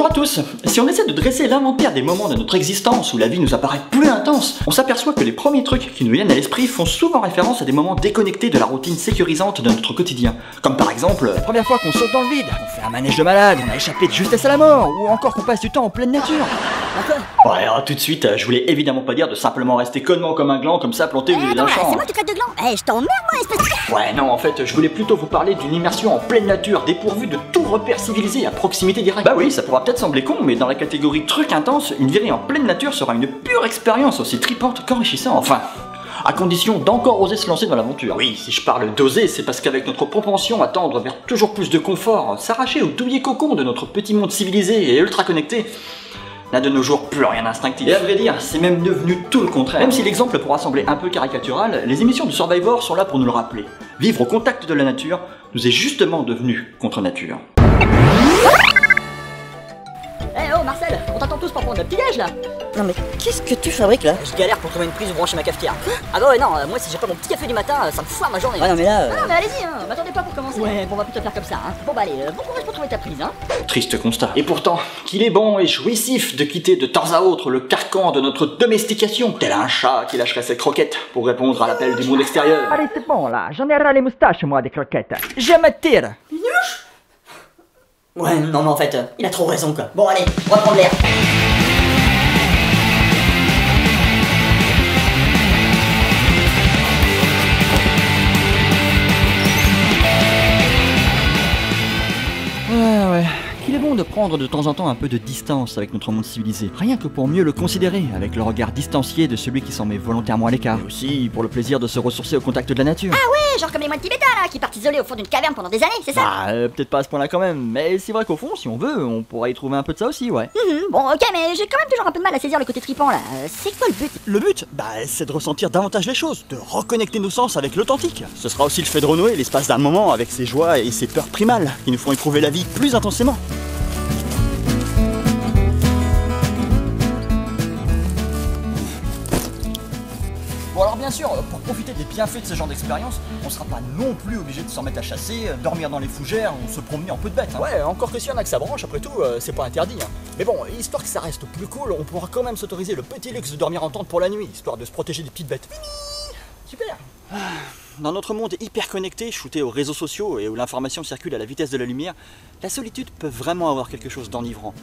Bonjour à tous. Si on essaie de dresser l'inventaire des moments de notre existence où la vie nous apparaît plus intense, on s'aperçoit que les premiers trucs qui nous viennent à l'esprit font souvent référence à des moments déconnectés de la routine sécurisante de notre quotidien. Comme par exemple, la première fois qu'on saute dans le vide, on fait un manège de malade, on a échappé de justesse à la mort, ou encore qu'on passe du temps en pleine nature. Ouais, alors, tout de suite, je voulais évidemment pas dire de simplement rester connement comme un gland, comme ça, planté au milieu d'un champ. C'est moi qui traite de gland. Je t'emmerde moi, espèce de... Ouais, non, en fait, je voulais plutôt vous parler d'une immersion en pleine nature, dépourvue de tout repère civilisé à proximité directe. Bah oui, ça pourra peut-être sembler con, mais dans la catégorie truc intense, une virée en pleine nature sera une pure expérience aussi tripante qu'enrichissante. Enfin, à condition d'encore oser se lancer dans l'aventure. Oui, si je parle d'oser, c'est parce qu'avec notre propension à tendre vers toujours plus de confort, s'arracher au douillet cocon de notre petit monde civilisé et ultra connecté n'a de nos jours plus rien d'instinctif. Et à vrai dire, c'est même devenu tout le contraire. Même si l'exemple pourra sembler un peu caricatural, les émissions de Survivor sont là pour nous le rappeler. Vivre au contact de la nature nous est justement devenu contre nature. Oh Marcel, on t'attend tous pour prendre le petit déj là. Non mais qu'est-ce que tu fabriques là? Je galère pour trouver une prise ou brancher ma cafetière. Ah bah ouais non, moi si j'ai pas mon petit café du matin, ça me foire ma journée. Ouais non mais là... Ah non mais allez-y, m'attendez pas pour commencer. Ouais, bon on va plutôt faire comme ça. Bon bah allez, bon courage pour trouver ta prise Triste constat. Et pourtant, qu'il est bon et jouissif de quitter de temps à autre le carcan de notre domestication, tel un chat qui lâcherait ses croquettes pour répondre à l'appel du monde extérieur. Allez, c'est bon là, j'en ai ras les moustaches moi des croquettes. Je me tire. Ouais, non mais en fait, il a trop raison quoi. Bon allez, on va prendre l'air. Ouais. Il est bon de prendre de temps en temps un peu de distance avec notre monde civilisé, rien que pour mieux le considérer, avec le regard distancié de celui qui s'en met volontairement à l'écart, et aussi pour le plaisir de se ressourcer au contact de la nature. Ah ouais, genre comme les moines tibétains là, qui partent isolés au fond d'une caverne pendant des années, c'est ça? Bah, peut-être pas à ce point-là quand même, mais c'est vrai qu'au fond, si on veut, on pourrait y trouver un peu de ça aussi, ouais. Bon ok, mais j'ai quand même toujours un peu de mal à saisir le côté tripant là. C'est quoi le but? Le but, bah, c'est de ressentir davantage les choses, de reconnecter nos sens avec l'authentique. Ce sera aussi le fait de renouer l'espace d'un moment avec ses joies et ses peurs primales, qui nous font éprouver la vie plus intensément. Bon alors bien sûr, pour profiter des bienfaits de ce genre d'expérience, on sera pas non plus obligé de s'en mettre à chasser, dormir dans les fougères ou se promener en peu de bête. Ouais, encore que si y en a que ça branche, après tout, c'est pas interdit. Mais bon, histoire que ça reste plus cool, on pourra quand même s'autoriser le petit luxe de dormir en tente pour la nuit, histoire de se protéger des petites bêtes. Super. Dans notre monde hyper connecté, shooté aux réseaux sociaux et où l'information circule à la vitesse de la lumière, la solitude peut vraiment avoir quelque chose d'enivrant.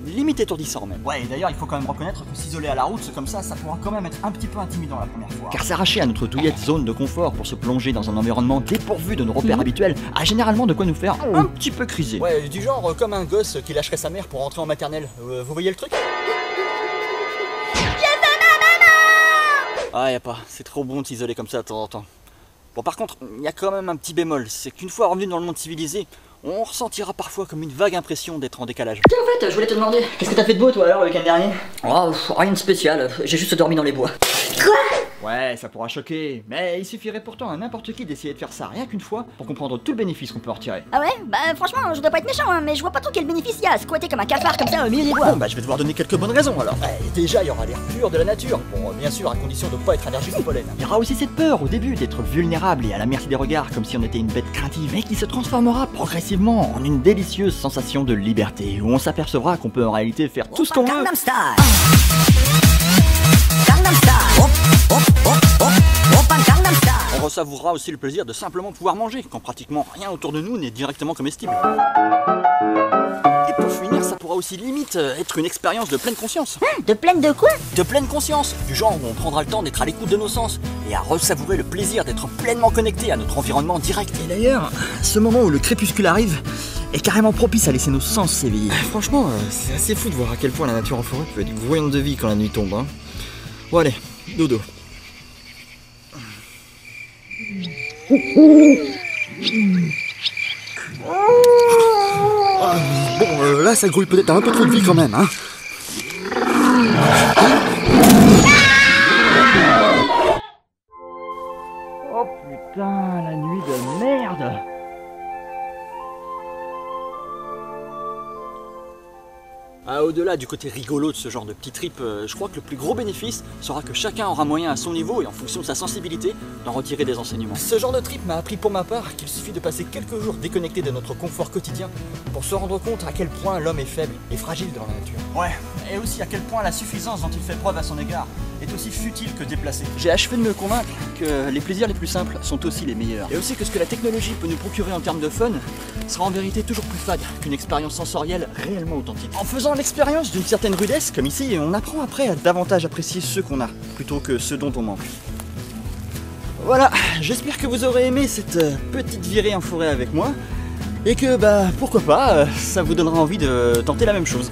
Limite étourdissant même. Ouais, et d'ailleurs, il faut quand même reconnaître que s'isoler à la route, comme ça pourra quand même être un petit peu intimidant la première fois. Car s'arracher à notre douillette zone de confort pour se plonger dans un environnement dépourvu de nos repères habituels a généralement de quoi nous faire un petit peu criser. Ouais, du genre comme un gosse qui lâcherait sa mère pour rentrer en maternelle. Vous voyez le truc? Ah, y a pas, c'est trop bon de s'isoler comme ça de temps en temps. Bon, par contre, il y a quand même un petit bémol, c'est qu'une fois revenu dans le monde civilisé, on ressentira parfois comme une vague impression d'être en décalage. Tiens, en fait, je voulais te demander, qu'est-ce que t'as fait de beau toi alors le week-end dernier? Oh, rien de spécial, j'ai juste dormi dans les bois. Quoi? Ouais, ça pourra choquer, mais il suffirait pourtant à n'importe qui d'essayer de faire ça rien qu'une fois pour comprendre tout le bénéfice qu'on peut en retirer. Ah ouais? Bah franchement, je dois pas être méchant, mais je vois pas trop quel bénéfice il y a à squatter comme un cafard comme ça au milieu des bois. Bon, bah je vais devoir donner quelques bonnes raisons alors. Déjà, il y aura l'air pur de la nature. Bon, bien sûr, à condition de pas être allergique au pollen. Il y aura aussi cette peur au début d'être vulnérable et à la merci des regards, comme si on était une bête craintive, mais qui se transformera progressivement en une délicieuse sensation de liberté, où on s'apercevra qu'on peut en réalité faire tout ce qu'on veut. Gangnam Style. On ressavourera aussi le plaisir de simplement pouvoir manger, quand pratiquement rien autour de nous n'est directement comestible. Et pour finir, ça pourra aussi limite être une expérience de pleine conscience. De pleine de quoi? De pleine conscience, du genre où on prendra le temps d'être à l'écoute de nos sens et à ressavourer le plaisir d'être pleinement connecté à notre environnement direct. Et d'ailleurs, ce moment où le crépuscule arrive est carrément propice à laisser nos sens s'éveiller. Franchement, c'est assez fou de voir à quel point la nature en forêt peut être voyante de vie quand la nuit tombe. Bon allez, dodo. Bon, là ça grouille peut-être un peu trop de vie quand même, hein. Oh putain, la nuit de merde. Au-delà du côté rigolo de ce genre de petit trip, je crois que le plus gros bénéfice sera que chacun aura moyen à son niveau et en fonction de sa sensibilité d'en retirer des enseignements. Ce genre de trip m'a appris pour ma part qu'il suffit de passer quelques jours déconnectés de notre confort quotidien pour se rendre compte à quel point l'homme est faible et fragile dans la nature. Ouais, et aussi à quel point la suffisance dont il fait preuve à son égard est aussi futile que déplacée. J'ai achevé de me convaincre que les plaisirs les plus simples sont aussi les meilleurs. Et aussi que ce que la technologie peut nous procurer en termes de fun sera en vérité toujours plus fade qu'une expérience sensorielle réellement authentique. En faisant l'expérience d'une certaine rudesse, comme ici, on apprend après à davantage apprécier ceux qu'on a, plutôt que ceux dont on manque. Voilà, j'espère que vous aurez aimé cette petite virée en forêt avec moi, et que, pourquoi pas, ça vous donnera envie de tenter la même chose.